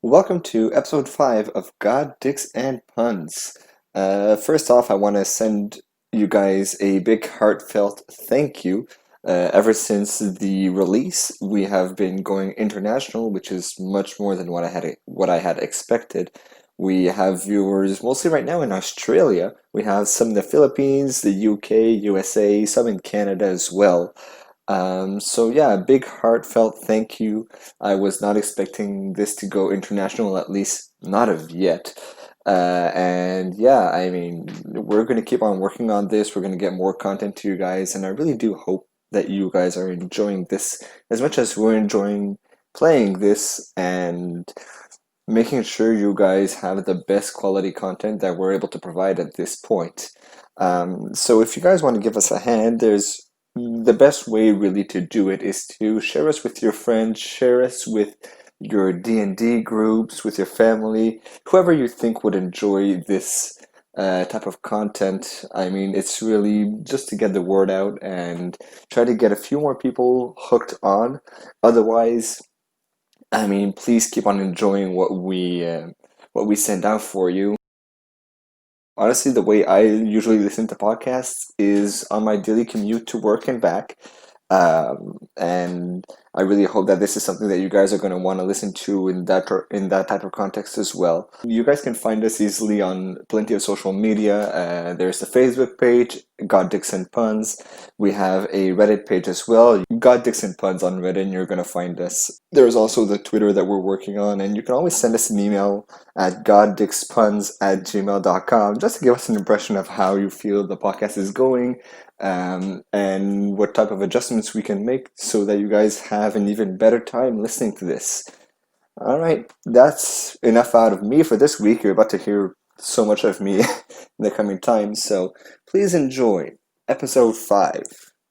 Welcome to episode 5 of God, Dicks, and Puns. First off, I want to send you guys a big heartfelt thank you. Ever since the release, we have been going international, which is much more than what I had expected. We have viewers mostly right now in Australia. We have some in the Philippines, the UK, USA, some in Canada as well. So yeah, a big heartfelt thank you. I was not expecting this to go international, at least not of yet. And yeah, I mean, we're going to keep on working on this. We're going to get more content to you guys, and I really do hope that you guys are enjoying this as much as we're enjoying playing this and making sure you guys have the best quality content that we're able to provide at this point. So if you guys want to give us a hand, there's the best way really to do it is to share us with your friends, share us with your D&D groups, with your family, whoever you think would enjoy this type of content. I mean, it's really just to get the word out and try to get a few more people hooked on. Otherwise, I mean, please keep on enjoying what we send out for you. Honestly, the way I usually listen to podcasts is on my daily commute to work and back. And I really hope that this is something that you guys are going to want to listen to in that type of context as well. You guys can find us easily on plenty of social media. There's the Facebook page, God Dicks and Puns. We have a Reddit page as well. God Dicks and Puns on Reddit, and you're going to find us. There's also the Twitter that we're working on, and you can always send us an email at goddickspuns@gmail.com just to give us an impression of how you feel the podcast is going, and what type of adjustments we can make so that you guys have an even better time listening to this. All right, that's enough out of me for this week. You're about to hear so much of me in the coming time, so please enjoy episode 5,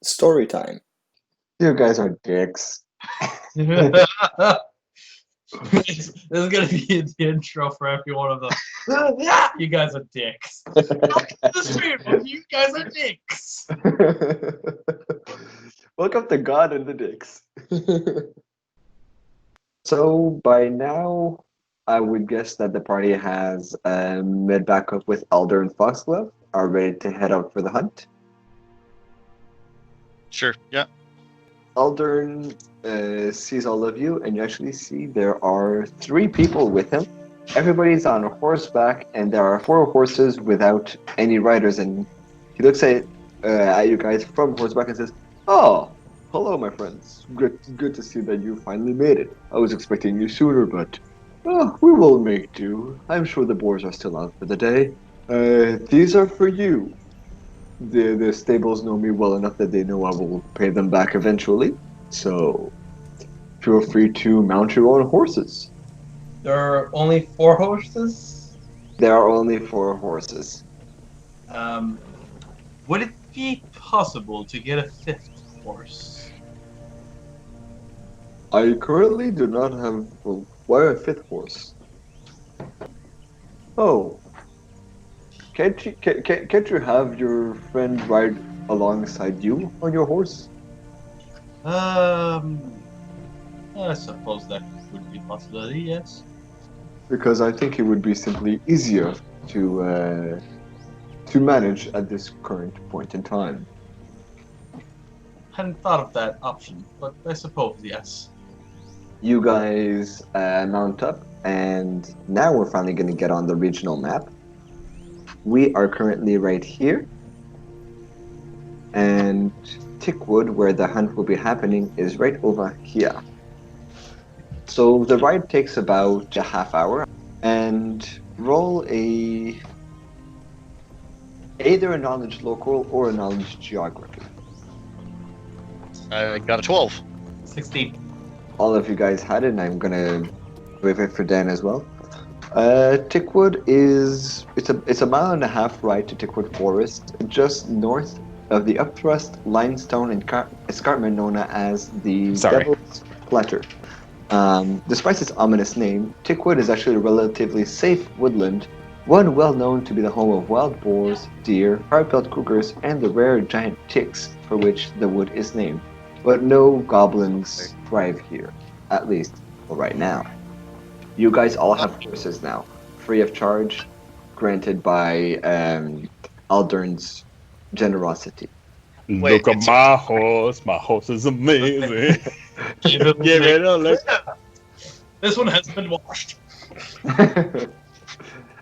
story time. You guys are dicks. This is gonna be the intro for every one of them. You guys are dicks. The street, you guys are dicks. Welcome to God and the Dicks. So by now, I would guess that the party has met back up with Aldern and Foxglove, are ready to head out for the hunt. Sure, yeah. Aldern sees all of you, and you actually see there are 3 people with him. Everybody's on horseback, and there are 4 horses without any riders. And he looks at you guys from horseback and says, "Oh, hello, my friends. Good to see that you finally made it. I was expecting you sooner, but we will make do. I'm sure the boars are still out for the day. These are for you. The stables know me well enough that they know I will pay them back eventually. So feel free to mount your own horses." There are only 4 horses. There are only 4 horses. Would it be possible to get a 5th horse? I currently do not have. Well, why a 5th horse? Oh, can't you have your friend ride alongside you on your horse? I suppose that would be a possibility. Yes. Because I think it would be simply easier to manage at this current point in time. Hadn't thought of that option, but I suppose yes. You guys mount up, and now we're finally going to get on the regional map. We are currently right here, and Tickwood, where the hunt will be happening, is right over here. So the ride takes about a half hour, and roll either a knowledge local or a knowledge geography. I got a 12. 16. All of you guys had it, and I'm gonna wave it for Dan as well. Tickwood is it's a mile and a half ride to Tickwood Forest, just north of the upthrust limestone escarpment known as the Devil's Platter. Despite its ominous name, Tickwood is actually a relatively safe woodland, one well known to be the home of wild boars, deer, hard-billed cougars, and the rare giant ticks for which the wood is named. But no goblins thrive here, at least for right now. You guys all have horses now, free of charge, granted by Aldern's generosity. Look at my horse. My horse is amazing. Give it a look. This one has been washed.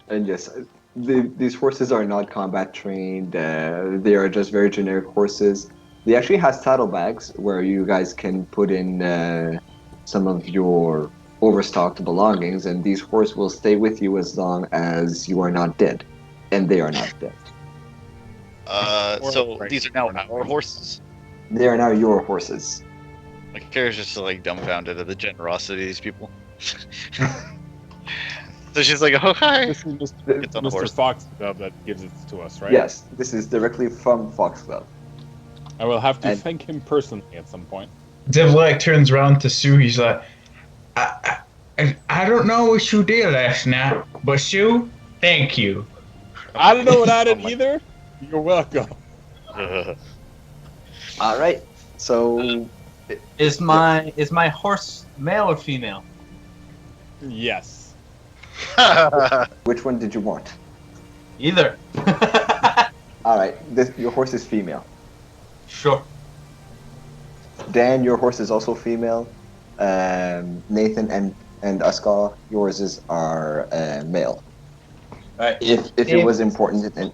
And yes, these horses are not combat trained. They are just very generic horses. They actually have saddlebags where you guys can put in some of your overstocked belongings, and these horses will stay with you as long as you are not dead, and they are not dead. So these are now our horses. They are now your horses. My character's just like dumbfounded at the generosity of these people. So she's like, "Oh hi." This is It's on the Mr. horse. Foxglove that gives it to us, right? Yes, this is directly from Foxglove. I will have to And- thank him personally at some point. Devlek turns around to Sue. He's like, I don't know what you did last night, but Sue, thank you. I don't know what I Oh did my- either. You're welcome. All right, so Is my horse male or female? Yes. which one did you want? Either. All right, your horse is female. Sure. Dan, your horse is also female. Nathan and Uskal, yours are male. Right. If it was important, and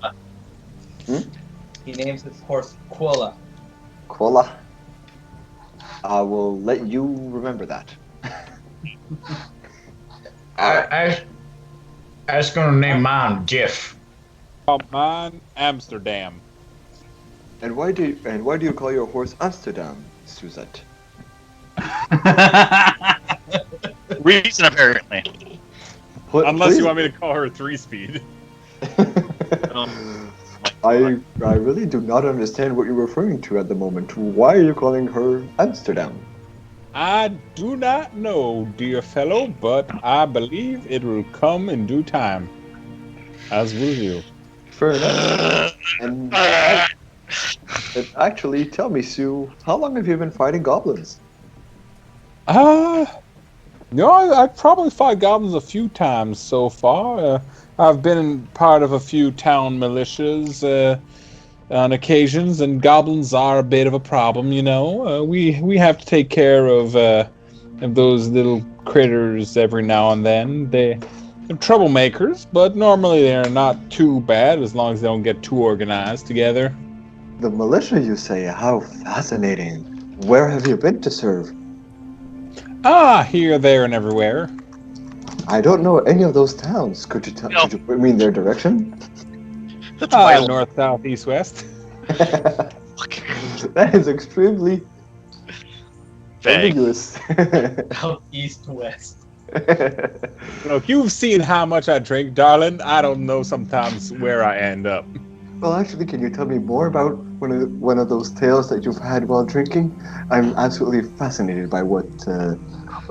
He names his horse Quilla. Kola, I will let you remember that. I was gonna name mine Jeff. Come on, Amsterdam. And why do you call your horse Amsterdam, Suzette? Reason apparently. Unless you want me to call her 3-speed. I really do not understand what you're referring to at the moment. Why are you calling her Amsterdam? I do not know, dear fellow, but I believe it will come in due time. As will you. Fair enough. And actually, tell me, Sue, how long have you been fighting goblins? No, I've probably fought goblins a few times so far. I've been part of a few town militias on occasions, and goblins are a bit of a problem, you know. We have to take care of those little critters every now and then. They're troublemakers, but normally they're not too bad as long as they don't get too organized together. The militia, you say? How fascinating. Where have you been to serve? Here, there, and everywhere. I don't know any of those towns. Could you could you point me in their direction? That's wild. North, south, east, west. That is extremely Vague. ambiguous. Out east west. Look, you've seen how much I drink, darling. I don't know sometimes where I end up. Well, actually, can you tell me more about one of those tales that you've had while drinking? I'm absolutely fascinated by what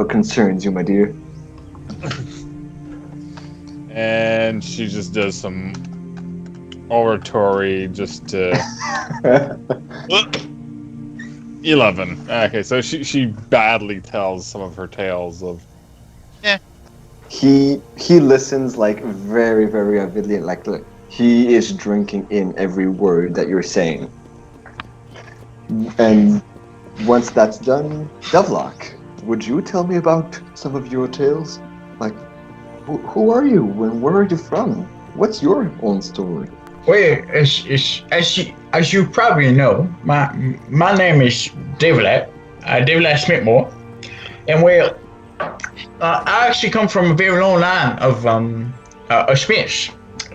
concerns you, my dear. And she just does some oratory, just 11. Okay, so she badly tells some of her tales of. He listens like very, very avidly, like look, he is drinking in every word that you're saying. And once that's done, Devlock, would you tell me about some of your tales? Like, who are you and where are you from? What's your own story? Well, as you probably know, my name is Devlek, Devlek Smithmore, and well, I actually come from a very long line of Smiths.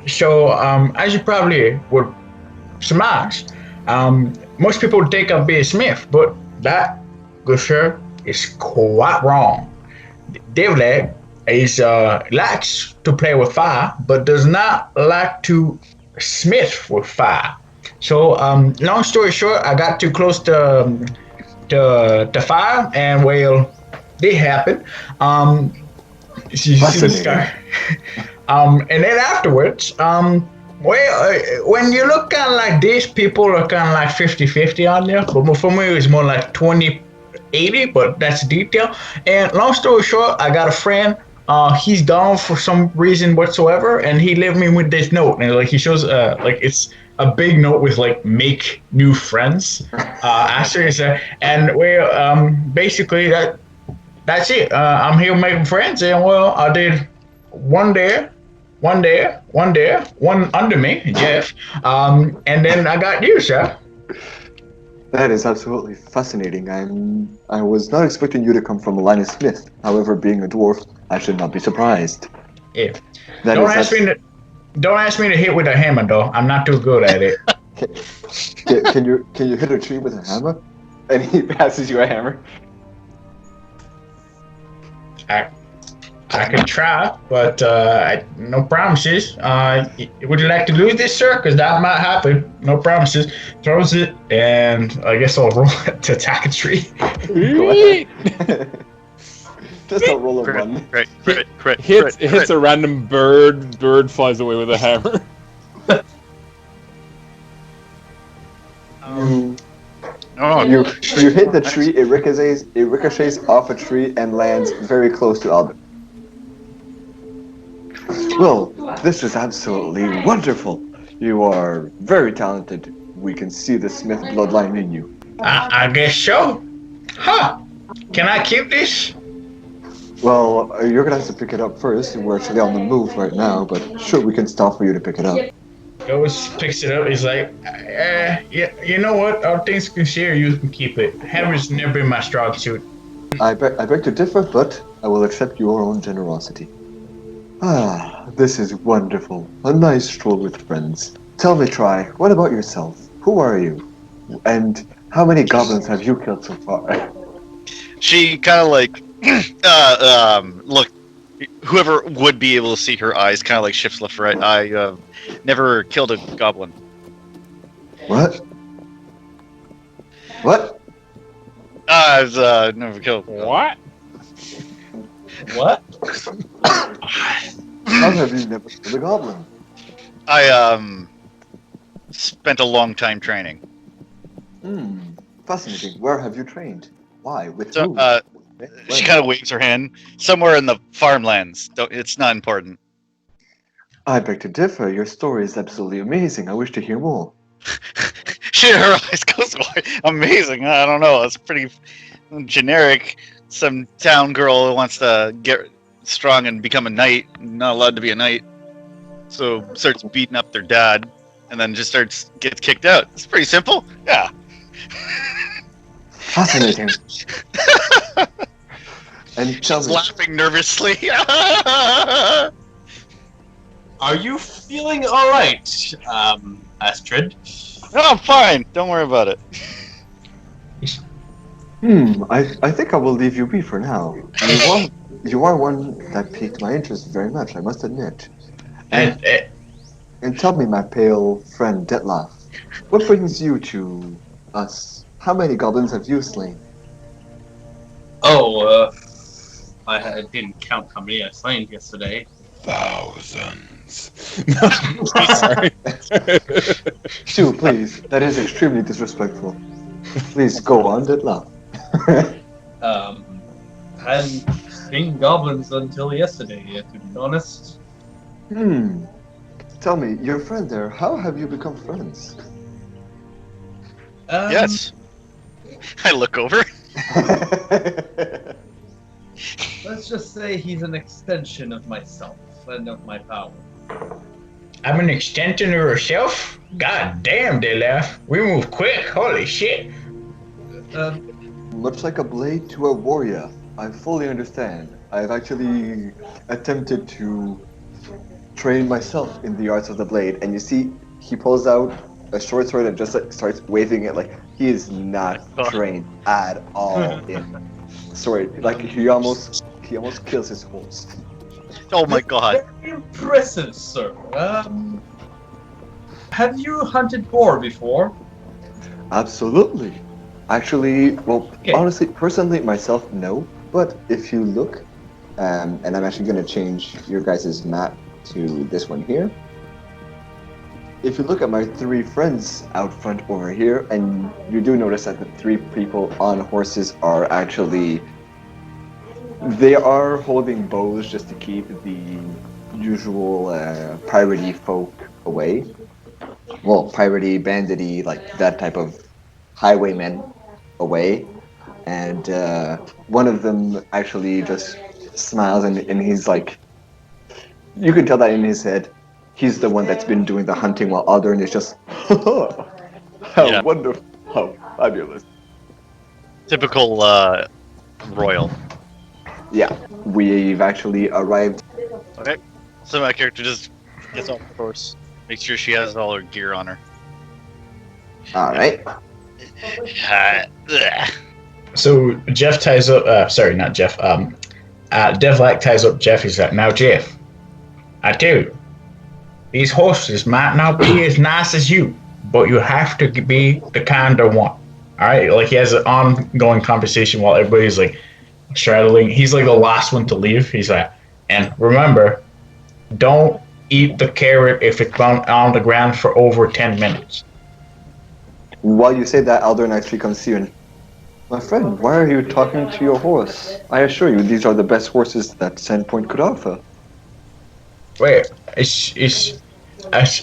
So, as you probably would surmise, most people think of being Smith, but that, good sir, is quite wrong. Devlek likes to play with fire, but does not like to smith with fire. So, long story short, I got too close to fire, and well, it happened. She this guy. And then afterwards, when you look kind of like this, people are kind of like 50-50 on there. But for me, it was more like 20-80, but that's detail. And long story short, I got a friend. he's gone for some reason whatsoever, and he left me with this note, and like he shows like it's a big note with like make new friends asterisk, and we basically that's it. I'm here making friends, and well, I did one there, one there, one there, one under me, Jeff, and then I got you, sir. That is absolutely fascinating. I was not expecting you to come from Linus Smith. However, being a dwarf, I should not be surprised. Yeah. That Don't is don't ask me to hit with a hammer, though. I'm not too good at it. Can you hit a tree with a hammer? And he passes you a hammer. I could try, but no promises. Would you like to lose this, sir? Because that might happen. No promises. Throws it, and I guess I'll roll it to attack a tree. Go ahead. Just a roll of one. Crit. Hits a random bird. Bird flies away with a hammer. You hit the tree. It ricochets off a tree and lands very close to Aldern. Well, this is absolutely wonderful. You are very talented. We can see the Smith bloodline in you. I guess so. Huh. Can I keep this? Well, you're gonna have to pick it up first. We're actually on the move right now, but sure, we can stop for you to pick it up. Goes, picks it up. He's like, yeah, you know what? All things considered, you can keep it. Hammer's never been my strong suit. I beg to differ, but I will accept your own generosity. Ah, this is wonderful. A nice stroll with friends. Tell me, Try, what about yourself? Who are you? And how many goblins have you killed so far? She kind of like, look, whoever would be able to see her eyes kind of like shifts left to right. I never killed a goblin. What? What? I've never killed. What? What? How have you never killed a goblin? I spent a long time training. Fascinating. Where have you trained? Why? With So, who? she kind of waves her hand somewhere in the farmlands. It's not important. I beg to differ. Your story is absolutely amazing. I wish to hear more. Shit, her eyes goes wide. Amazing. I don't know. It's pretty generic. Some town girl who wants to get strong and become a knight. Not allowed to be a knight. So starts beating up their dad, and then just gets kicked out. It's pretty simple. Yeah. Fascinating. And tell She's me, laughing nervously. Are you feeling all right, Astrid? Oh, I'm fine. Don't worry about it. I think I will leave you be for now. You are one that piqued my interest very much, I must admit. And tell me, my pale friend Detlef, what brings you to us? How many goblins have you slain? Oh, I didn't count how many I slain yesterday. Thousands. Sorry. Stu, please, that is extremely disrespectful. Please go on, Detlef. Hadn't seen goblins until yesterday, to be honest. Tell me, your friend there, how have you become friends? Yes. I look over. Let's just say he's an extension of myself and of my power. I'm an extension of yourself? God damn, they laugh. We move quick. Holy shit. Much like a blade to a warrior. I fully understand. I've actually attempted to train myself in the arts of the blade, and you see, he pulls out a short sword and just like, starts waving it like he is not trained at all in sword. Like he almost kills his horse. Oh my god. Very impressive, sir. Have you hunted boar before? Absolutely. Actually, well, Okay. honestly, personally, myself, no. But if you look, and I'm actually going to change your guys' map to this one here. If you look at my three friends out front over here, and you do notice that the three people on horses are actually They are holding bows just to keep the usual piratey folk away. Well, piratey, bandity, like that type of highwaymen away. And one of them actually just smiles and he's like, you can tell that in his head, he's the one that's been doing the hunting while Aldern is just, how Yeah. wonderful, how fabulous. Typical royal. Yeah, we've actually arrived. Okay. So my character just gets off the horse, makes sure she has all her gear on her. All right. Ugh. So Jeff ties up. Sorry, not Jeff. Devlak ties up Jeff. He's like, now Jeff, I tell you, these horses might not be as nice as you, but you have to be the kinder one. All right, like he has an ongoing conversation while everybody's like straddling. He's like the last one to leave. He's like, and remember, don't eat the carrot if it's on the ground for over 10 minutes. While you say that, Aldern actually comes to you and, my friend, why are you talking to your horse? I assure you, these are the best horses that Sandpoint could offer. Wait, I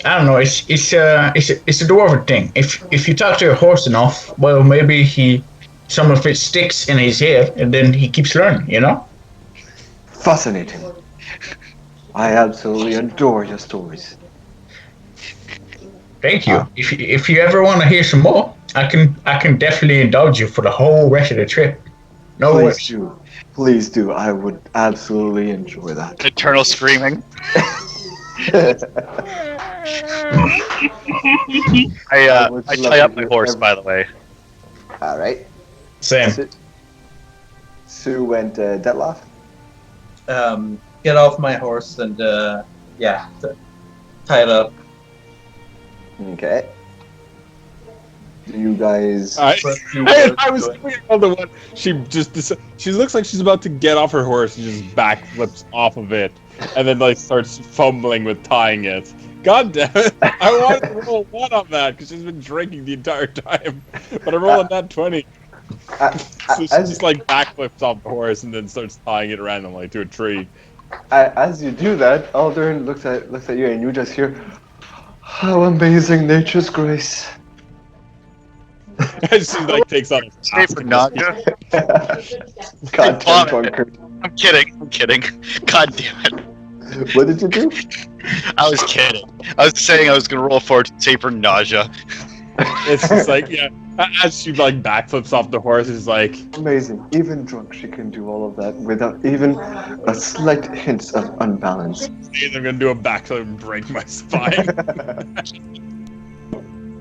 don't know. It's a dwarven thing. If you talk to your horse enough, well, maybe some of it sticks in his head, and then he keeps learning. You know. Fascinating. I absolutely adore your stories. Thank you. If you ever want to hear some more, I can definitely indulge you for the whole rest of the trip. No Please worries. do. Please do. I would absolutely enjoy that. Eternal screaming. I tie up my horse, by the way. All right. Same. Sue and Detloff. Get off my horse and tie it up. Okay. Do you guys? I was thinking of the one. She looks like she's about to get off her horse and just backflips off of it, and then like starts fumbling with tying it. God damn it! I wanted to roll 1 on that because she's been drinking the entire time, but I rolled a nat 20. So she just like backflips off the horse and then starts tying it randomly to a tree. As you do that, Aldern looks at you, and you just hear, "How amazing nature's grace!" And she like takes on a Stay for nausea. God damn, drunkard. I'm kidding. God damn it. What did you do? I was kidding. I was saying I was gonna roll forward to save for nausea. It's just like, yeah, as she like backflips off the horse, it's like, Amazing. Even drunk, she can do all of that without even a slight hint of unbalance. I'm gonna do a backflip and break my spine.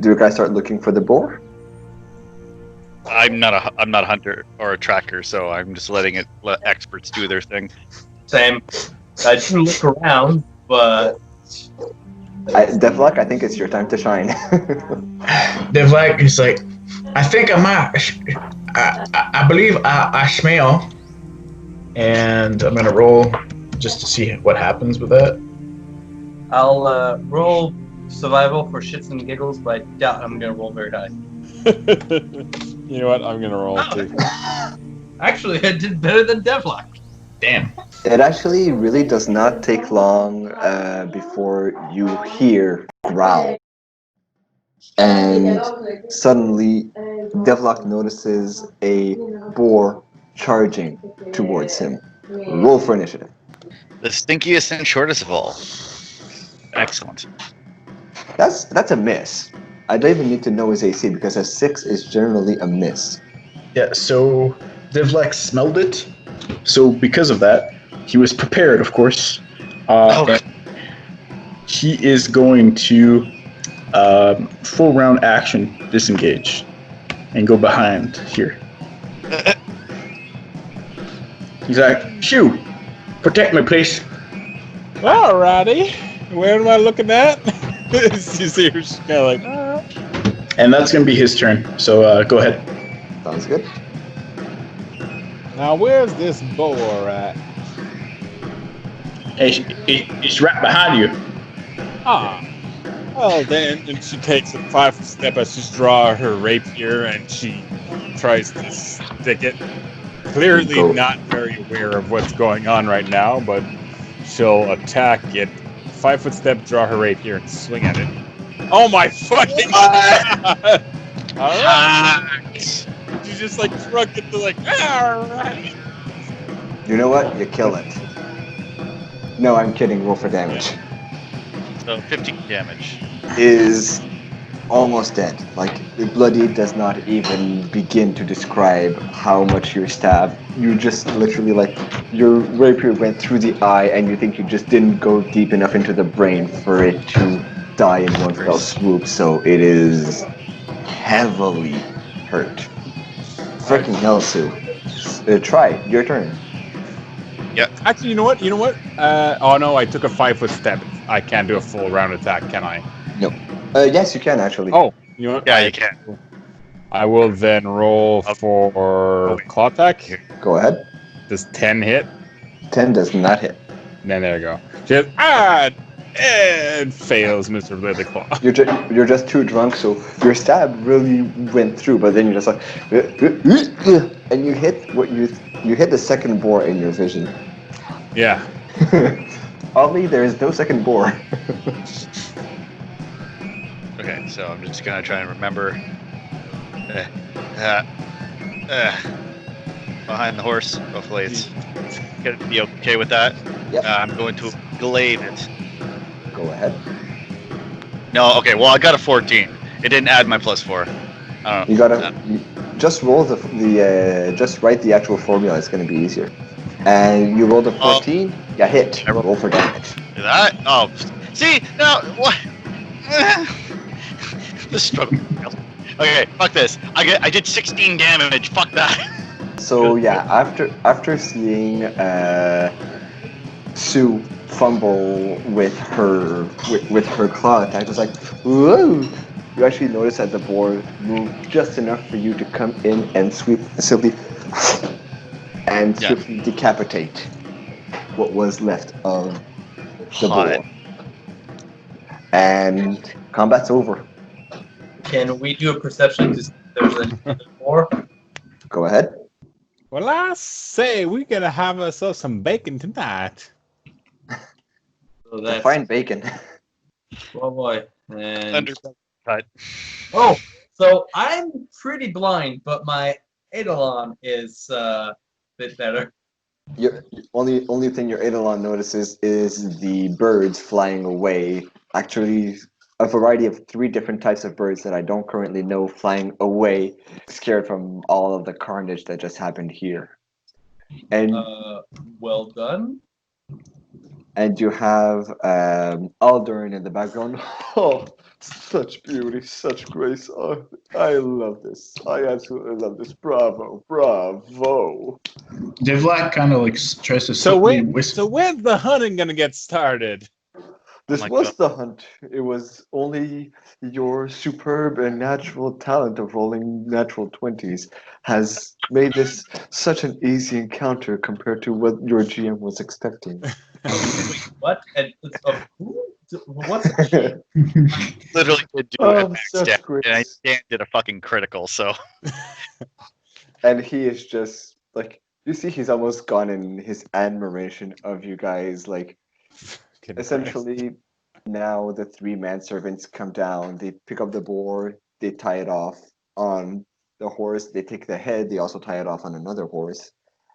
Do you guys start looking for the boar? I'm not a hunter or a tracker, so I'm just let experts do their thing. Same. I do look around, but Devlak, I think it's your time to shine. Devlak is like, I think I might. I believe I smell, and I'm gonna roll just to see what happens with that. I'll roll survival for shits and giggles, but I doubt I'm gonna roll very high. You know what? I'm gonna roll too. Actually, I did better than Devlock. Damn. It actually really does not take long before you hear growl. And suddenly, Devlock notices a boar charging towards him. Roll for initiative. The stinkiest and shortest of all. Excellent. That's a miss. I don't even need to know his AC because a 6 is generally a miss. Yeah, so Devlak smelled it. So because of that, he was prepared, of course. And he is going to full round action disengage and go behind here. He's like, shoo, protect me, please. Alrighty, where am I looking at? You see her, she's kind of like, And that's going to be his turn. So go ahead. Sounds good. now where's this boar at? Hey, he's right behind you. Ah, well then, and she takes a 5 step as she draws her rapier and she tries to stick it clearly Go. not very aware of what's going on right now, but she'll attack it. 5-foot step, draw her rapier, and swing at it. Oh my fucking god! Alright! She just like shrugged it to like, alright! You know what? You kill it. No, I'm kidding. Roll for damage. So 15 damage. Is almost dead. Like, the bloody does not even begin to describe how much you're stabbed. You just literally, like, your rapier went through the eye, and you think you just didn't go deep enough into the brain for it to die in one fell swoop, so it is heavily hurt. Freaking hell, Sue. Try, your turn. Actually, you know what? Oh no, I took a 5-foot step. I can't do a full round attack, can I? No. Yes, you can, actually. Oh, you know what? Yeah, you can. I will then roll for claw attack. Go ahead. Does 10 hit? 10 does not hit. Then there you go. Just and fails miserably the claw. You're just too drunk, so your stab really went through, but then you're just like, and you hit you hit the second boar in your vision. Yeah. Oddly, there is no second boar. Okay, so I'm just gonna try and remember. Behind the horse. Hopefully it's gonna be okay with that. Yep. I'm going to glaive it. Go ahead. No, okay. Well, I got a 14. It didn't add my +4. I don't know. You gotta just roll just write the actual formula. It's gonna be easier. And you rolled a 14. You hit. Roll for damage. That? Oh, see now what? The struggle. Okay, fuck this. I did 16 damage. Fuck that. So yeah, after seeing Sue fumble with her claw attack, it's like, whoa! You actually notice that the boar moved just enough for you to come in and swiftly decapitate what was left of the boar. And combat's over. Can we do a perception to see if there's any more? Go ahead. Well, I say we gotta have ourselves some bacon tonight. So that's Fine bacon. oh boy. And Cut. oh, so I'm pretty blind, but my Eidolon is a bit better. Your only thing your Eidolon notices is the birds flying away. Actually, a variety of 3 different types of birds that I don't currently know flying away, scared from all of the carnage that just happened here. And Well done. and you have Aldern in the background. Oh, such beauty, such grace. Oh, I love this. I absolutely love this. Bravo, bravo. Devlak kind of like tries to So subtly when's the hunting gonna get started? This my was God. the hunt. It was only your superb and natural talent of rolling natural 20s has made this such an easy encounter compared to what your GM was expecting. Wait, what? And who? What's a Literally did do Oh, a max such stat, grace. and I did a fucking critical. So And he is just like, you see, he's almost gone in his admiration of you guys. Like, essentially, now the 3 manservants come down, they pick up the boar, they tie it off on the horse, they take the head, they also tie it off on another horse.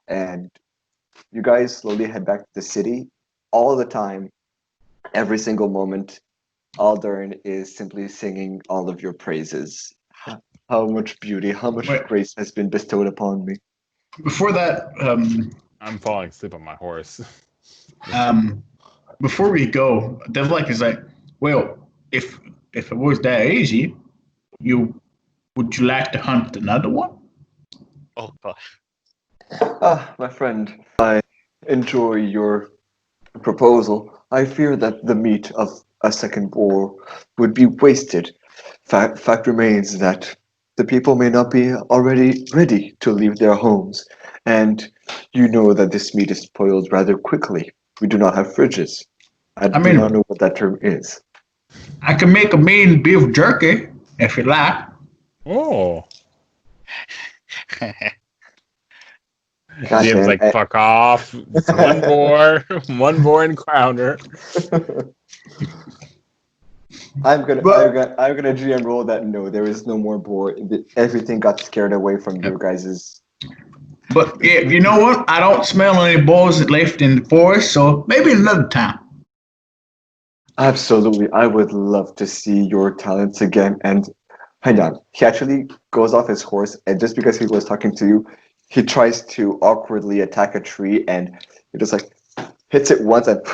And you guys slowly head back to the city. All the time, every single moment, Aldern is simply singing all of your praises. How much beauty, how much Wait. grace has been bestowed upon me. Before that, I'm falling asleep on my horse. before we go, Devlak is like, well, if it was that easy, would you like to hunt another one? oh god. Ah, my friend, I enjoy your proposal. I fear that the meat of a second boar would be wasted. Fact remains that the people may not be already ready to leave their homes, and you know that this meat is spoiled rather quickly. We do not have fridges. I do mean- not know what that term is. I can make a mean beef jerky if you like. Oh. Jim's like, fuck off. One more encounter. I'm gonna GM roll that. No, there is no more boar. Everything got scared away from your guys's. But yeah, you know what? I don't smell any boars left in the forest, so maybe another time. Absolutely, I would love to see your talents again. And hang on, he actually goes off his horse, and just because he was talking to you, he tries to awkwardly attack a tree, and he just like hits it once and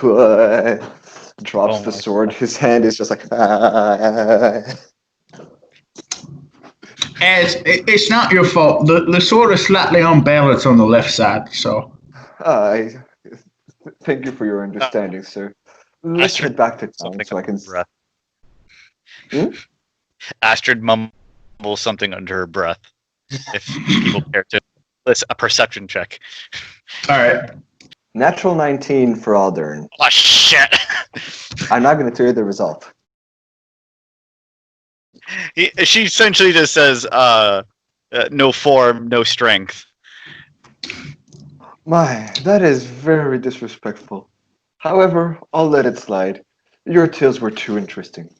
drops the sword. God. His hand is just like. It's not your fault. The sword is slightly unbalanced on the left side, so. Thank you for your understanding, sir. Let's head back to town so I can. Astrid mumbles something under her breath. If people care to. That's a perception check. All right. Natural 19 for Aldern. Oh shit! I'm not going to tell you the result. She essentially just says, "No form, no strength." My, that is very disrespectful. However, I'll let it slide. Your tales were too interesting.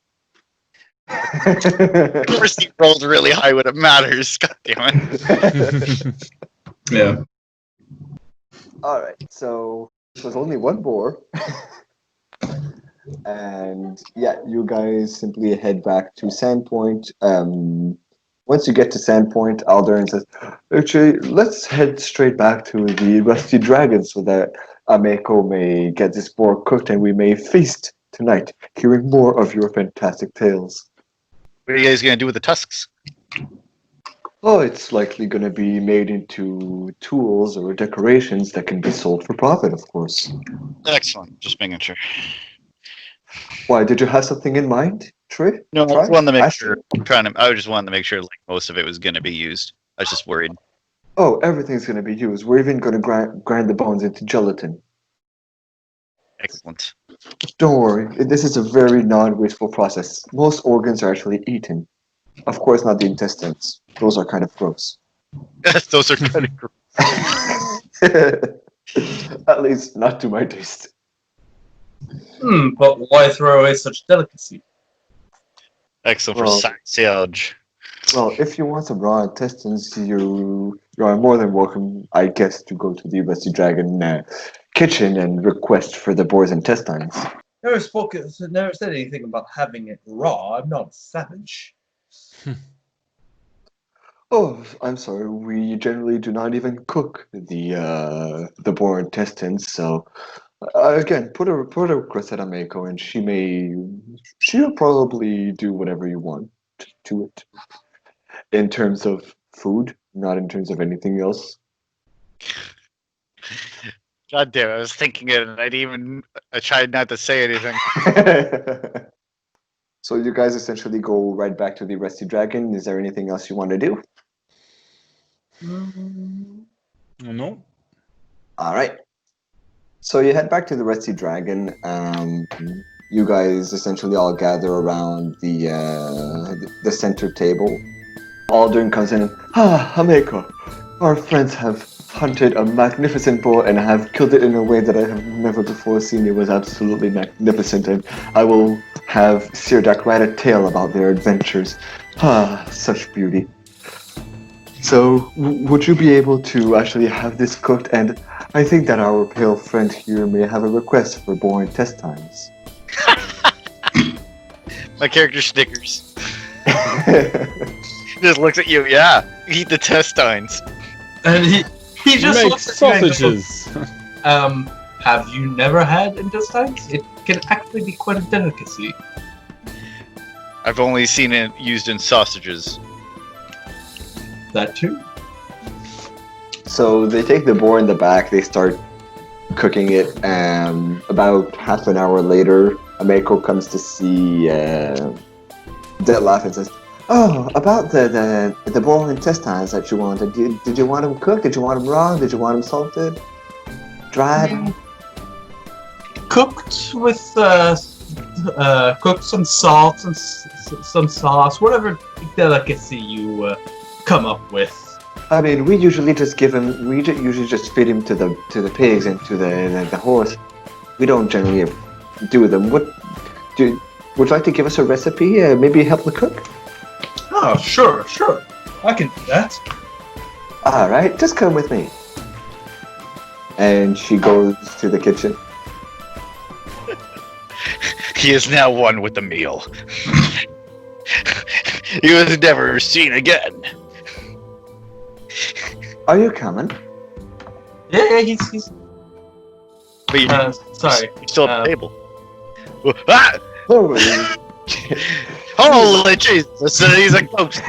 First, he rolled really high when it matters. God damn it. Yeah. All right, so this was only one boar. And yeah, you guys simply head back to Sandpoint. Once you get to Sandpoint, Aldern says, actually, let's head straight back to the Rusty Dragon so that Ameko may get this boar cooked and we may feast tonight, hearing more of your fantastic tales. What are you guys going to do with the tusks? Oh, it's likely going to be made into tools or decorations that can be sold for profit, of course. Excellent. Just making sure. Why, did you have something in mind, Trey? No, I just wanted to make sure. I just wanted to make sure like most of it was going to be used. I was just worried. Oh, everything's going to be used. We're even going to grind the bones into gelatin. Excellent. Don't worry. This is a very non-wasteful process. Most organs are actually eaten. Of course, not the intestines. Those are kind of gross. Those are kind of gross. At least, not to my taste. But why throw away such delicacy? Excellent for sausage. Well, if you want some raw intestines, you are more than welcome, I guess, to go to the Rusty Dragon kitchen and request for the boar's intestines. Never said anything about having it raw. I'm not a savage. Oh, I'm sorry. We generally do not even cook the boar intestines. So, again, put a request at Ameko, and she'll probably do whatever you want to it. In terms of food, not in terms of anything else. God damn! I was thinking it, and I tried not to say anything. So you guys essentially go right back to the Rusty Dragon. Is there anything else you want to do? No. All right. So you head back to the Rusty Dragon. You guys essentially all gather around the center table. Aldern comes in and, Hameko, our friends have hunted a magnificent boar and have killed it in a way that I have never before seen. It was absolutely magnificent, and I will have Sirdak write a tale about their adventures. Such beauty. So, would you be able to actually have this cooked? And I think that our pale friend here may have a request for boar intestines. My character snickers. He just looks at you. Yeah, eat the intestines. And he just make looks at you and sausages. goes, have you never had intestines? It can actually be quite a delicacy. I've only seen it used in sausages. That too. So they take the boar in the back, they start cooking it, and about half an hour later, Ameko comes to see Detlef and says, "Oh, about the boar intestines that you wanted. Did you want them cooked? Did you want them raw? Did you want them salted? Dried?" Cooked with cooked some salt and some sauce, whatever delicacy you come up with. I mean, we usually just give him. Usually just feed him to the pigs and to the horse. We don't generally do them. Would you like to give us a recipe? Maybe help the cook. Oh, sure. I can do that. All right, just come with me. And she goes to the kitchen. He is now one with the meal. He was never seen again. Are you coming? Yeah, he's. But you, Sorry. you're still at the table. Ah! Oh, Holy Jesus! He's a ghost.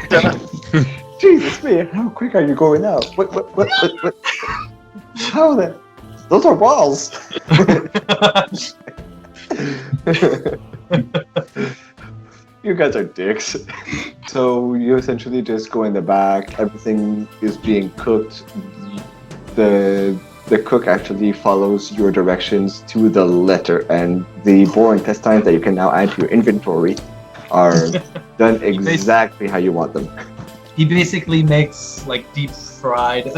Jesus me! How quick are you going out? What? How then? Those are walls. You guys are dicks. So you essentially just go in the back. Everything is being cooked. The cook actually follows your directions to the letter, and the boar intestines that you can now add to your inventory are done exactly how you want them. He basically makes like deep fried,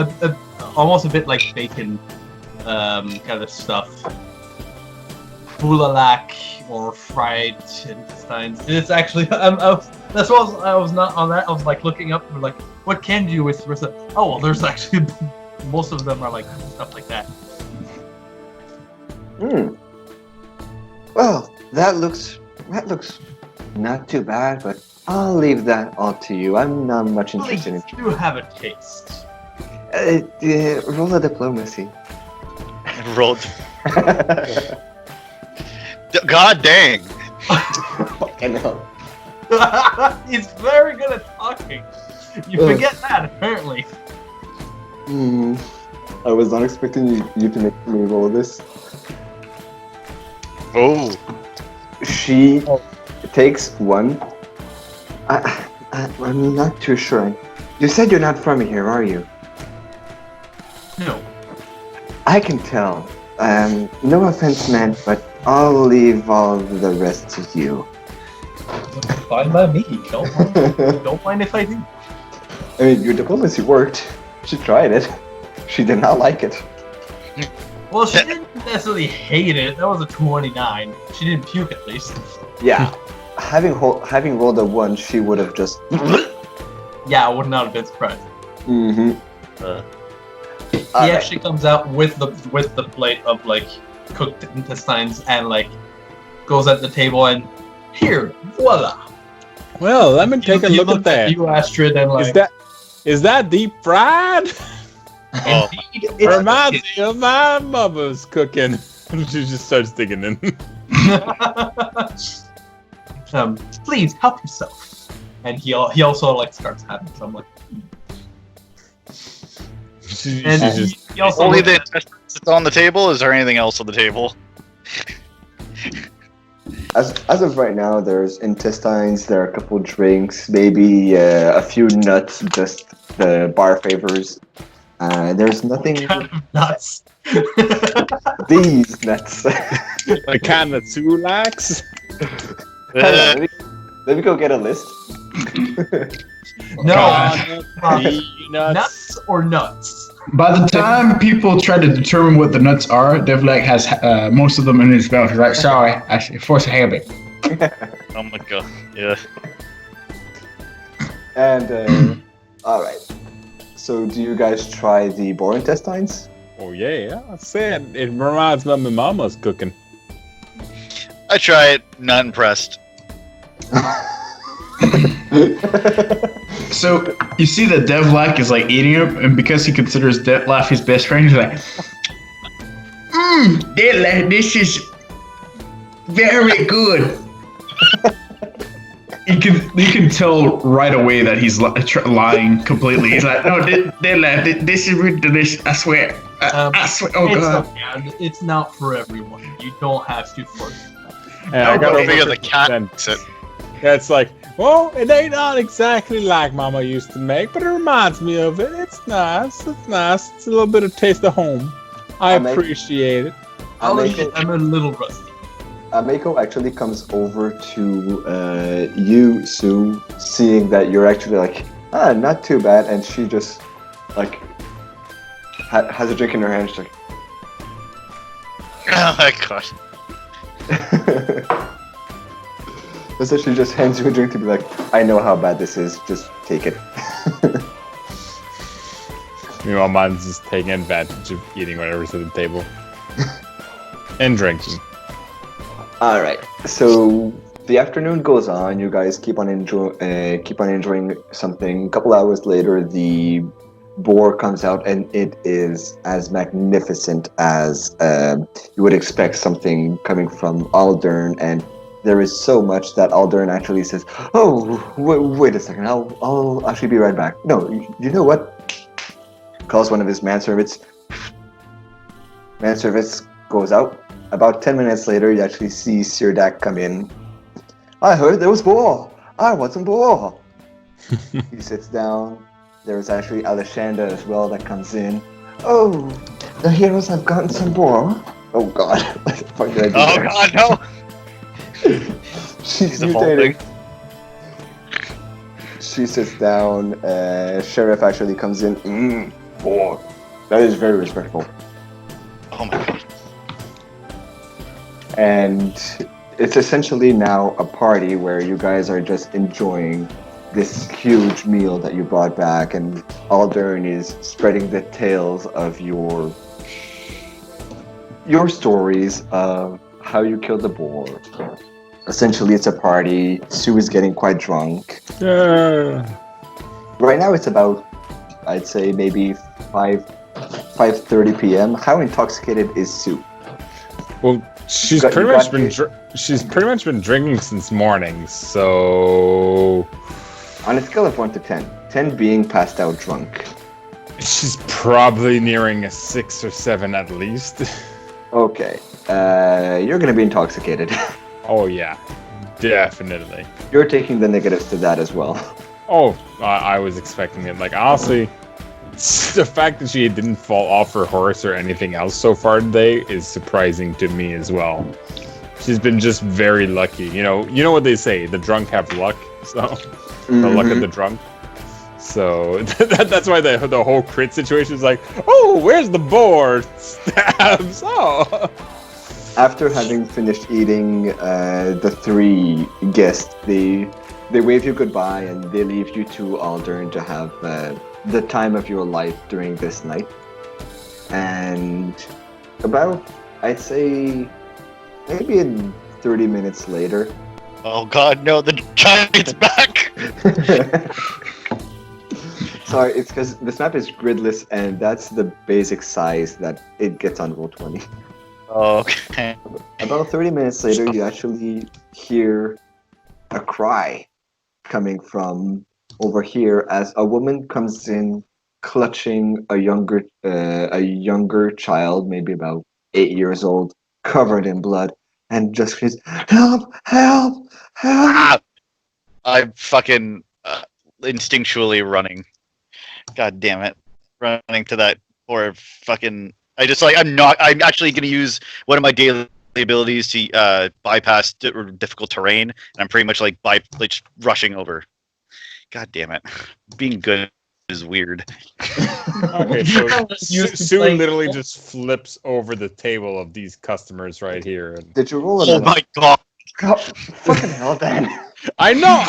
almost a bit like bacon, kind of stuff. Boulalak or fried intestines. It's actually that's what I was not on that. I was like looking up for like what can you do with oh well, there's actually most of them are like stuff like that. Well, that looks not too bad, but I'll leave that all to you. I'm not much interested in. You have a taste. Roll a diplomacy. Rolled. God dang. Fucking hell. He's very good at talking. You forget that apparently. I was not expecting you to make me roll this. Oh. She takes one. I'm not too sure. You said you're not from here, are you? No. I can tell. No offense meant, but I'll leave all the rest to you. Fine by me. Don't mind if I do. I mean, your diplomacy worked. She tried it. She did not like it. Well, she didn't necessarily hate it. That was a 29. She didn't puke at least. Yeah. Having rolled a 1, she would have just. Yeah, I would not have been surprised. Mm-hmm. He actually comes out with the plate of like cooked intestines and like goes at the table and here, voila. Well, let me take a look at that. You, Astrid, and like Is that deep fried? Oh. indeed, it's Reminds me of my mother's cooking. She just starts digging in. Please help yourself. And he also like starts having some like. She And just he also Only looks the at- intestines that's on the table? Is there anything else on the table? As of right now, there's intestines. There are a couple drinks, maybe a few nuts, just the bar favors. There's nothing. kind of nuts. These nuts. the kind of Tulax. Let me go get a list. No, Peanuts. nuts or nuts. By the time people try to determine what the nuts are, Devlek has most of them in his mouth. He's like, sorry, I force a habit. Oh my god. Yeah. And all right. So, do you guys try the boar intestines? Oh yeah, I said it reminds me of my mama's cooking. I try it, not impressed. So you see that Devlak is like eating him, and because he considers Devlak his best friend, he's like, Devlak, this is very good. You can tell right away that he's lying completely. He's like, no, Devlak, this is really delicious. I swear. I swear. Oh god. Okay. It's not for everyone. You don't have to force. And I Go got figure over the cat then. eats it. Yeah, it's like, well, it ain't not exactly like Mama used to make, but it reminds me of it. It's nice. It's nice. It's a little bit of taste of home. I appreciate it. I'll admit, I'm a little rusty. Mako actually comes over to you, Sue, seeing that you're actually like, not too bad, and she just like has a drink in her hand. She's like, Oh my god. essentially just hands you a drink to be like, I know how bad this is. Just take it. Meanwhile, mine's just taking advantage of eating whatever's at the table. And drinking. All right. So the afternoon goes on. You guys keep on enjoying something. A couple hours later, the boar comes out, and it is as magnificent as you would expect something coming from Aldern. And there is so much that Aldern actually says, "Oh, wait a second. I'll actually be right back." No, you know what? Calls one of his manservants. Manservant goes out. About 10 minutes later, you actually see Sirdak come in. I heard there was boar. I want some boar. He sits down. There's actually Alashanda as well that comes in. Oh, the heroes have gotten some boar. Oh God. What the fuck did I do there? God, no! She's evolving. mutating. She sits down. Sheriff actually comes in. Boar. That is very respectful. Oh my god. And it's essentially now a party where you guys are just enjoying this huge meal that you brought back, and Aldern is spreading the tales of your stories of how you killed the boar. Essentially, it's a party. Sue is getting quite drunk. Right now, it's about, I'd say, maybe 5:30 p.m. How intoxicated is Sue? Well, she's pretty much been drinking since morning, so On a scale of 1 to 10, 10 being passed out drunk. she's probably nearing a 6 or 7 at least. Okay, you're gonna be intoxicated. Oh yeah, definitely. You're taking the negatives to that as well. Oh, I was expecting it. Like, honestly, the fact that she didn't fall off her horse or anything else so far today is surprising to me as well. She's been just very lucky. You know what they say, the drunk have luck, so the luck of the drunk. So that's why the whole crit situation is like, oh, where's the boar? Stabs. Oh. After having finished eating, the three guests, they wave you goodbye and they leave you to Aldern to have the time of your life during this night. And about, I'd say, maybe in 30 minutes later. Oh god, no, the giant's back! Sorry, it's because this map is gridless and that's the basic size that it gets on Roll20. Okay. About 30 minutes later, you actually hear a cry coming from over here as a woman comes in clutching a younger child, maybe about 8 years old, covered in blood, and just screams, "Help! Help! Help!" Ah! I'm fucking instinctually running. God damn it. Running to that poor fucking... I'm actually going to use one of my daily abilities to bypass difficult terrain, and I'm pretty much like just rushing over. God damn it. Being good is weird. Okay, so Sue literally just flips over the table of these customers right here. And... Did you roll it? Oh my god. Fucking hell, then. I know.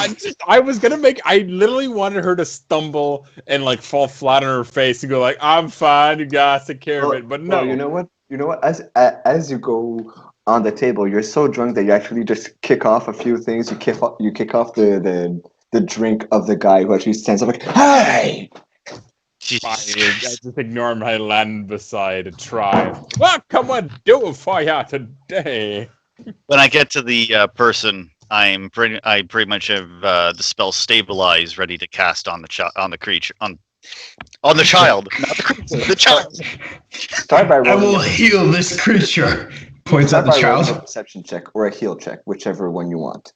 I literally wanted her to stumble and like fall flat on her face and go like, "I'm fine, you guys take care of it." But no. Well, you know what? As you go on the table, you're so drunk that you actually just kick off a few things. You kick off the drink of the guy who actually stands up like, "Hey!" I just ignore him. I land beside a try. What can we do for you today? When I get to the person, I pretty much have the spell stabilize ready to cast on the child, on the creature, on the child, not the creature, the child. Start by I rolling. will heal this creature. Points at the Start by rolling a child. perception check or a heal check, whichever one you want.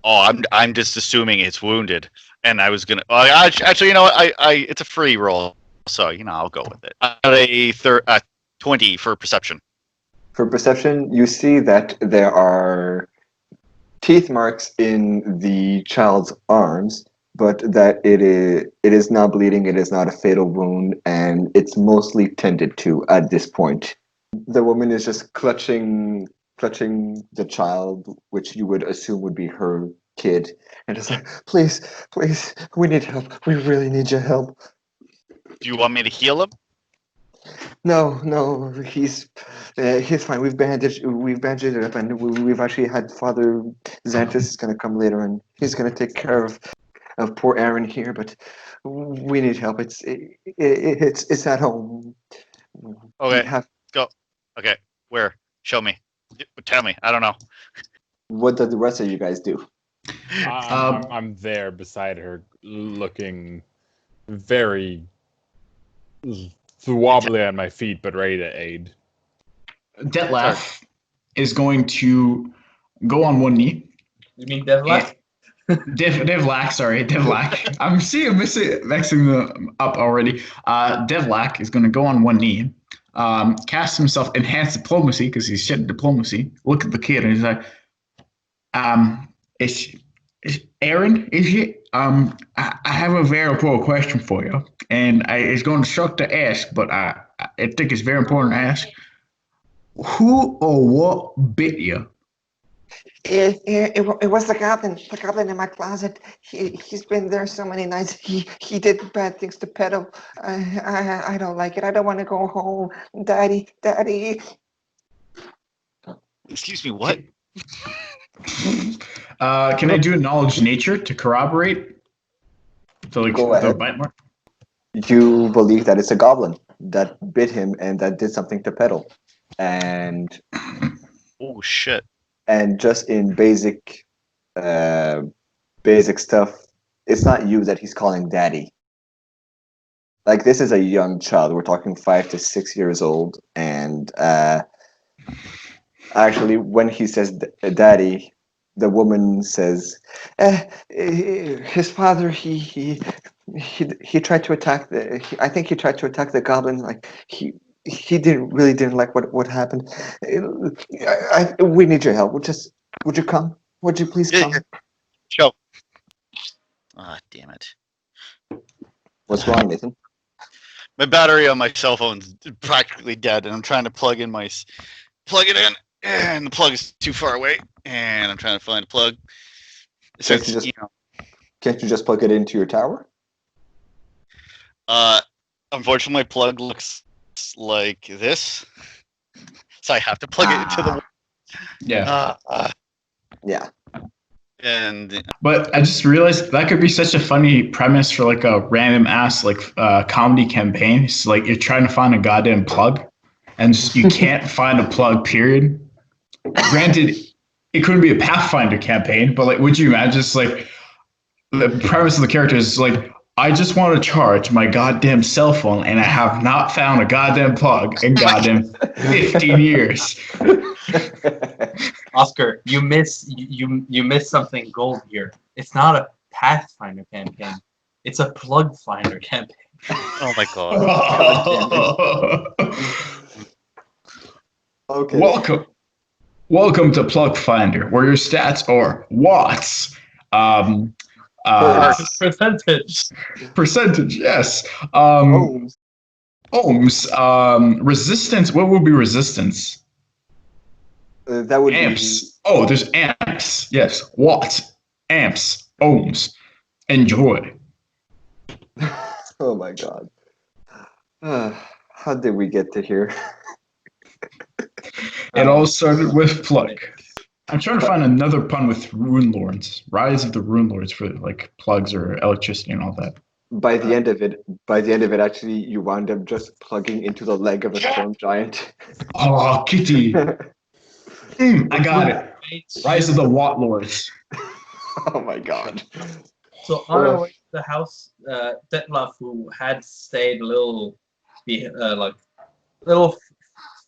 Oh, I'm just assuming it's wounded, and I was gonna. Actually, you know what? It's a free roll, so I'll go with it. I got a 20 for perception. For perception, you see that there are teeth marks in the child's arms, but that it is not bleeding, it is not a fatal wound, and it's mostly tended to at this point. The woman is just clutching the child, which you would assume would be her kid, and just like, please, please, we need help. We really need your help. Do you want me to heal him? No, no, he's fine. We've bandaged it up, and we've actually had Father Xanthus is going to come later, and he's going to take care of poor Aaron here. But we need help. It's at home. We Okay, have. go. Okay, where? Show me. Tell me. I don't know. What do the rest of you guys do? I'm there beside her, looking very wobbly on my feet, but ready to aid. Detlef is going to go on one knee. You mean Devlak? Devlak, sorry, Devlak. I'm mixing them up already. Devlak is going to go on one knee, cast himself enhanced diplomacy because he's shit at diplomacy. Look at the kid and he's like, is Aaron? Is it? I have a very important question for you, and it's going to suck to ask, but I think it's very important to ask. Who or what bit you? It was the goblin in my closet. He's been there so many nights. He did bad things to Petal. I don't like it. I don't want to go home, Daddy. Excuse me, what? Can I do a knowledge nature to corroborate? So like Go the ahead. bite mark? You believe that it's a goblin that bit him and that did something to Petal, and Oh shit. just in basic stuff, it's not you that he's calling daddy. Like, this is a young child. We're talking 5 to 6 years old, and actually, when he says daddy, the woman says, his father, he tried to attack I think he tried to attack the goblin. Like, he didn't like what happened. We need your help. Would you come? Would you please come? Show. Ah, damn it. What's wrong, Nathan? My battery on my cell phone's practically dead, and I'm trying to plug it in, and the plug is too far away, and I'm trying to find a plug. Can't you just plug it into your tower? Unfortunately, my plug looks like this, so I have to plug it into the. Yeah. Yeah. And But I just realized that could be such a funny premise for like a random ass comedy campaign. It's like you're trying to find a goddamn plug, and just, you can't find a plug. Period. Granted, it couldn't be a Pathfinder campaign, but like, would you imagine? Just like the premise of the character is like, I just want to charge my goddamn cell phone, and I have not found a goddamn plug in goddamn 15 years. Oscar, you miss something gold here. It's not a Pathfinder campaign. It's a plug finder campaign. oh my god. Okay. Welcome to Plug Finder, where your stats are watts. Percentage, yes. Ohms. Resistance. What would be resistance? That would amps. be. Oh, there's amps. Yes, watts, amps, ohms. Enjoy. Oh my god. How did we get to here? It all started with plug. I'm trying to find another pun with Rune Lords. Rise of the Rune Lords for like plugs or electricity and all that. By the end of it, actually, you wound up just plugging into the leg of a storm giant. Oh, Kitty. I got it. Rise of the Watt Lords. Oh my god. So on our way to the house, Detlef, who had stayed a little,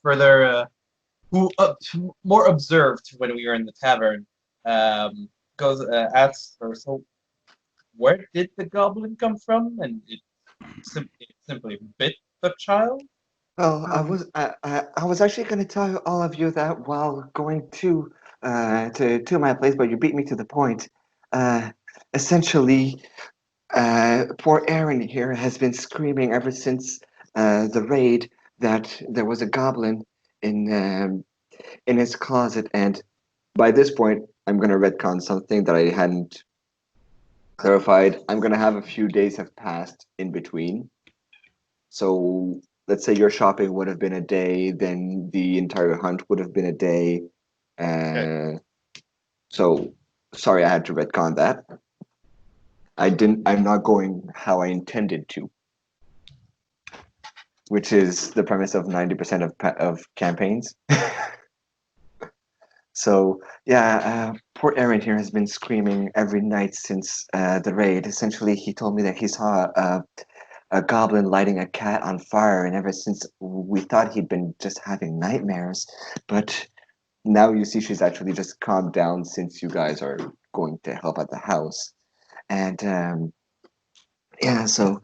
further, more observed when we were in the tavern, asks her, so where did the goblin come from? And it simply bit the child. Oh, I was actually going to tell all of you that while going to my place, but you beat me to the point. Essentially, Poor Aaron here has been screaming ever since the raid that there was a goblin in his closet, and by this point, I'm gonna retcon something that I hadn't clarified. I'm gonna have a few days have passed in between. So let's say your shopping would have been a day, then the entire hunt would have been a day. So sorry, I had to retcon that. I'm not going how I intended to, which is the premise of 90% of campaigns. So yeah, poor Aaron here has been screaming every night since the raid. Essentially, he told me that he saw a goblin lighting a cat on fire, and ever since we thought he'd been just having nightmares, but now you see she's actually just calmed down since you guys are going to help at the house. And yeah, so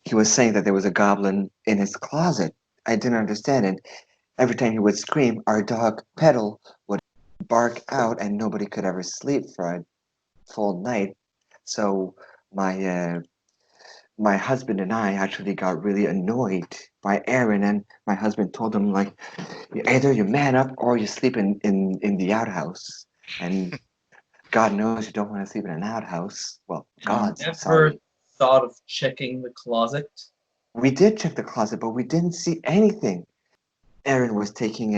he was saying that there was a goblin in his closet. I didn't understand, and every time he would scream, our dog Petal would bark out, and nobody could ever sleep for a full night. So my husband and I actually got really annoyed by Aaron, and my husband told him like, either you man up or you sleep in the outhouse. And God knows you don't want to sleep in an outhouse. Well, God's Ever sorry. thought of checking the closet? We did check the closet, but we didn't see anything. Aaron was taking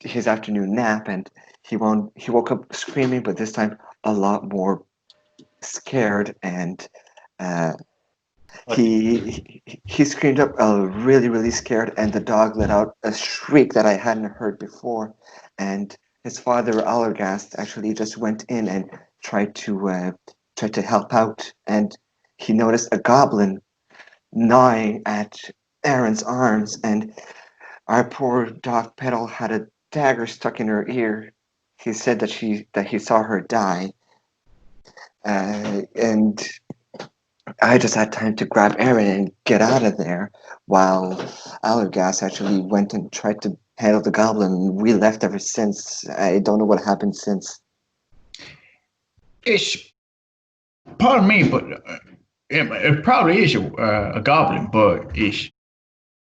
his afternoon nap, and he woke up screaming, but this time a lot more scared, and he screamed up really scared, and the dog let out a shriek that I hadn't heard before, and his father Allergast actually just went in and tried to help out, and he noticed a goblin gnawing at Aaron's arms, and our poor dog Petal had a dagger stuck in her ear. He said that he saw her die, and I just had time to grab Aaron and get out of there, while Allergas actually went and tried to handle the goblin. We left ever since. I don't know what happened since. It's pardon me, but it probably is a goblin, but it's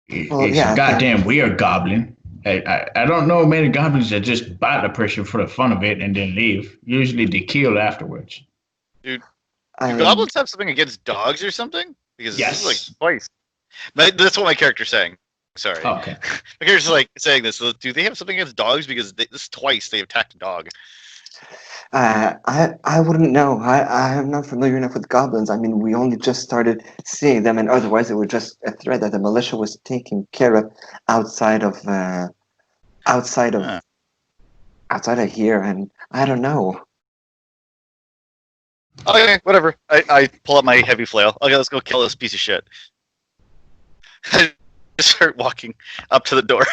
Yeah, a goddamn weird goblin. I don't know many goblins that just bite a person for the fun of it and then leave. Usually they kill afterwards. Dude, do goblins have something against dogs or something? Because yes. This is like twice. That's what my character's saying. Sorry. Oh, okay. My character's like saying this. So do they have something against dogs? Because this twice they attacked a dog. I wouldn't know. I am not familiar enough with goblins. I mean, we only just started seeing them, and otherwise it was just a threat that the militia was taking care of outside of here, and I don't know. Okay, whatever. I pull up my heavy flail. Okay, let's go kill this piece of shit. I start walking up to the door.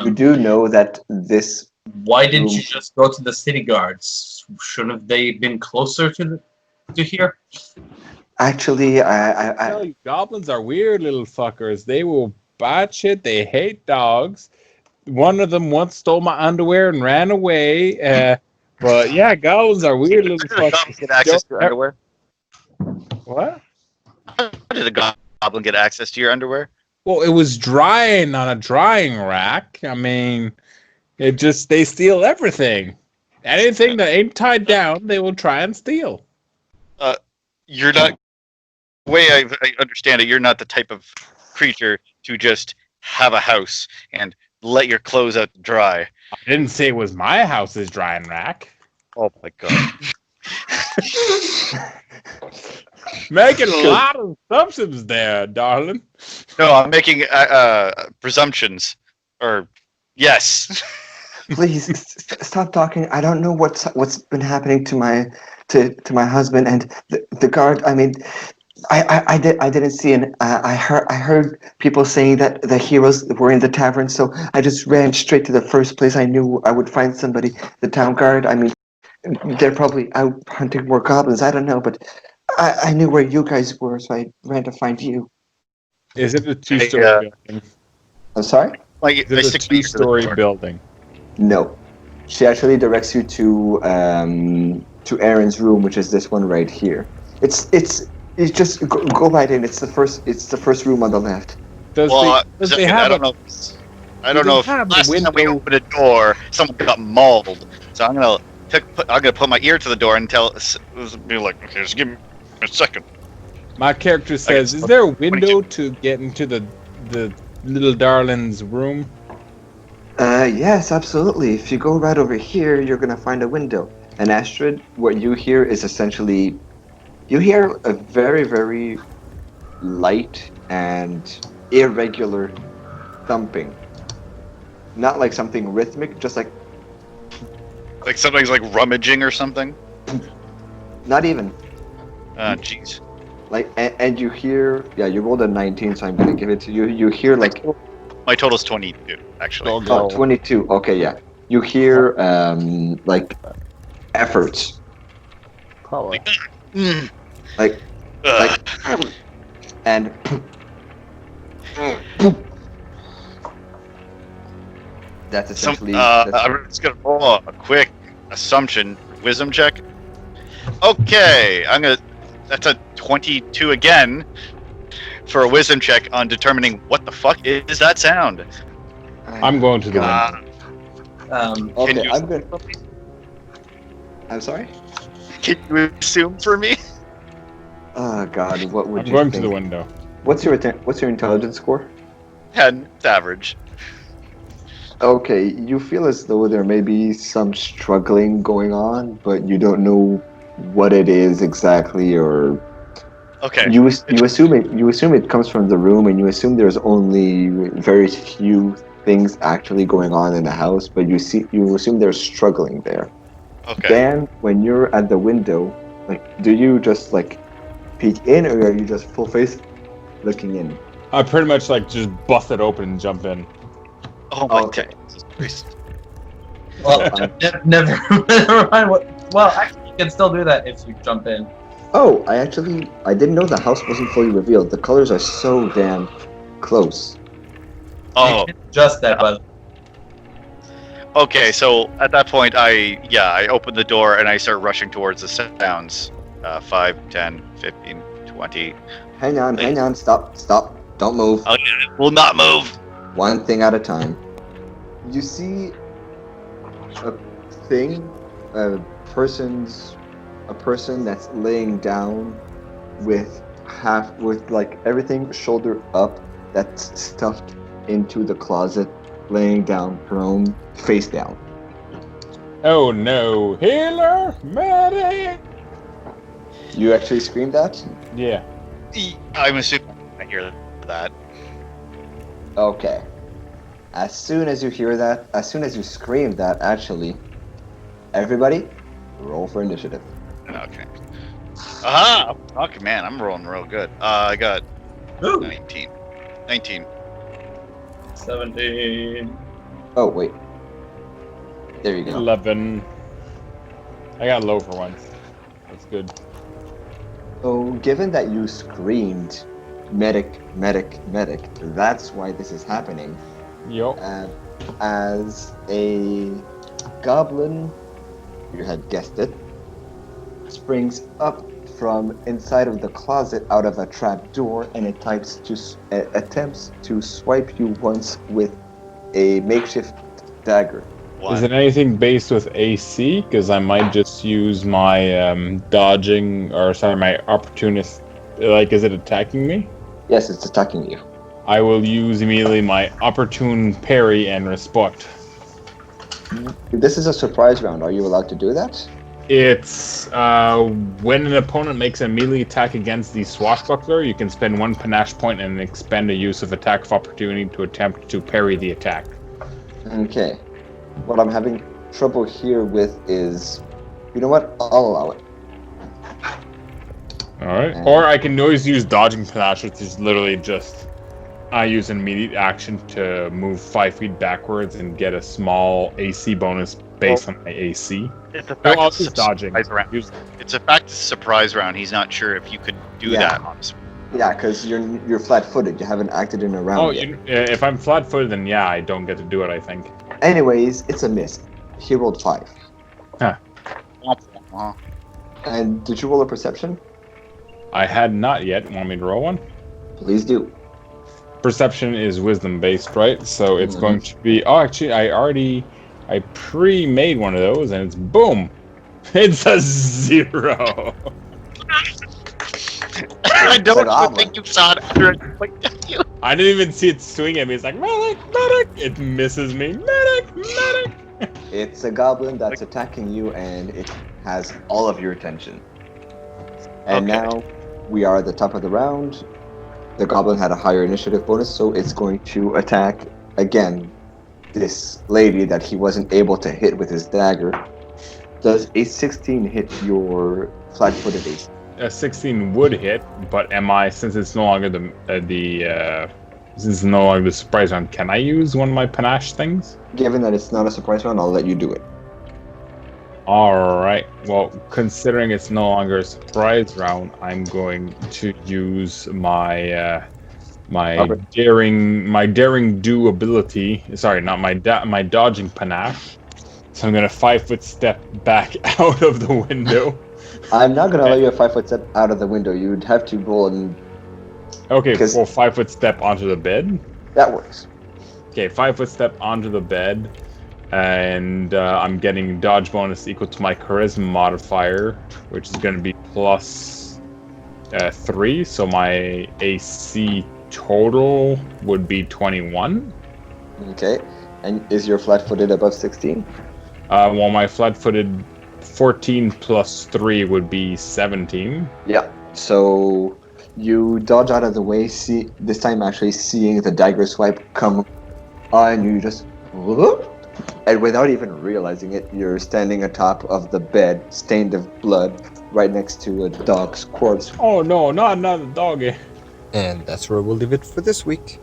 You do know that this. Why didn't you just go to the city guards? Shouldn't they been closer to here? Actually, I tell you, goblins are weird little fuckers. They will bite shit. They hate dogs. One of them once stole my underwear and ran away. But yeah, goblins are weird little fuckers. Get access to your underwear? What? How did a goblin get access to your underwear? Well, it was drying on a drying rack. I mean, they steal everything. Anything that ain't tied down, they will try and steal. You're not. The way I understand it, you're not the type of creature to just have a house and let your clothes out to dry. I didn't say it was my house's drying rack. Oh my god. Making a lot of assumptions there, darling. No, I'm making presumptions. Or yes. Please stop talking. I don't know what's been happening to my husband and the guard. I mean, I didn't see I heard people saying that the heroes were in the tavern, so I just ran straight to the first place I knew I would find somebody. The town guard. I mean, they're probably out hunting more goblins. I don't know, but I knew where you guys were, so I ran to find you. Is it a two-story building? I'm sorry? Is it a two-story building? No. She actually directs you to Aaron's room, which is this one right here. It's just go right in. It's the first room on the left. Does Well, does they second, have I do don't they know if have a last time we window? opened a door, someone got mauled. So I'm gonna put my ear to the door and be like, okay, just give me a second. My character says, "Is there a window to get into the little darling's room?" Yes, absolutely. If you go right over here, you're gonna find a window. And Astrid, what you hear is essentially you hear a very, very light and irregular thumping. Not like something rhythmic, just like Like something's like rummaging or something. not even Jeez. like and you hear you rolled a 19, so I'm gonna give it to you. You hear like My total's 22, actually. oh, 22. Okay, yeah. You hear like efforts. Power. Mm. Like Ugh. and that's essentially I'm just gonna roll a quick assumption wisdom check. Okay, that's a 22 again for a wisdom check on determining what the fuck is that sound. I'm going to the window. Okay, you- I'm good. I'm sorry? Can you assume for me? Oh God, what would I'm you going think? to the window. What's your intelligence score? 10, it's average. Okay, you feel as though there may be some struggling going on, but you don't know what it is exactly, or Okay. you assume it comes from the room, and you assume there's only very few things actually going on in the house, but you assume there's struggling there. Okay. Dan, when you're at the window, like, do you just like peek in, or are you just full face looking in? I pretty much like just bust it open and jump in. Oh my Okay. God. Jesus Christ. Well, never mind. Well, actually, you can still do that if you jump in. Oh, I didn't know the house wasn't fully revealed. The colors are so damn close. Oh, You can adjust that, but okay. So at that point, I open the door and I start rushing towards the sounds. 5, 10, 15, 20. Hang on, stop, don't move. I will not move. One thing at a time. You see a thing, a person that's laying down with like everything shoulder up, that's stuffed into the closet, laying down prone, face down. Oh no, healer, medic! You actually screamed that? Yeah. I'm assuming I hear that. Okay. As soon as you hear that, as soon as you scream that, actually, everybody, roll for initiative. Okay. Aha! Fuck, man, I'm rolling real good. I got Ooh, 19. 19. 17. Oh, wait. There you go. 11. I got low for once. That's good. So, given that you screamed, medic, medic, medic, that's why this is happening. Yo. As a goblin, you had guessed it, springs up from inside of the closet out of a trap door, and it attempts to swipe you once with a makeshift dagger. Is it anything based with AC? Because I might just use my dodging, or sorry, my opportunist. Like, is it attacking me? Yes, it's attacking you. I will use immediately my opportune parry and respect. This is a surprise round. Are you allowed to do that? It's when an opponent makes a melee attack against the swashbuckler, you can spend 1 panache point and expend a use of attack of opportunity to attempt to parry the attack. Okay. What I'm having trouble here with is, you know what? I'll allow it. Alright. Or I can always use dodging panache, which is literally just I use an immediate action to move 5 feet backwards and get a small AC bonus based on my AC. It's a No, fact I'll it's use dodging. surprise round. It's a fact it's a surprise round. He's not sure if you could do Yeah. that on his. Yeah, because you're flat-footed. You haven't acted in a round Oh, yet. if I'm flat-footed, then yeah, I don't get to do it, I think. Anyways, it's a miss. He rolled 5. Uh, And did you roll a perception? I had not yet. Want me to roll one? Please do. Perception is wisdom based, right? So it's Mhm. going to be. Oh, actually, I pre-made one of those, and it's boom. It's a 0. I don't even goblin. think you saw it after it pointed at you. I didn't even see it swing at me. It's like medic, medic. It misses me. Medic, medic. It's a goblin that's attacking you, and it has all of your attention. And Okay. now we are at the top of the round. The goblin had a higher initiative bonus, so it's going to attack again this lady that he wasn't able to hit with his dagger. Does a 16 hit your flat-footed ace? A 16 would hit, but am I, since it's no longer since it's no longer the surprise round, can I use one of my panache things? Given that it's not a surprise round, I'll let you do it. Alright, well, considering it's no longer a surprise round, I'm going to use my Okay. daring do ability. Sorry, not my dodging panache. So I'm gonna 5-foot step back out of the window. I'm not going to let you a 5-foot step out of the window. You'd have to roll, and Okay, Because- well, 5-foot step onto the bed. that works. Okay, 5-foot step onto the bed, and I'm getting dodge bonus equal to my charisma modifier, which is going to be plus 3. So my AC total would be 21. Okay. And is your flat-footed above 16? While my flat-footed 14 plus 3 would be 17. Yeah. So you dodge out of the way, see this time actually seeing the dagger swipe come on, you just whoop, and without even realizing it, you're standing atop of the bed, stained of blood, right next to a dog's corpse. Oh no, not another doggy. And that's where we'll leave it for this week.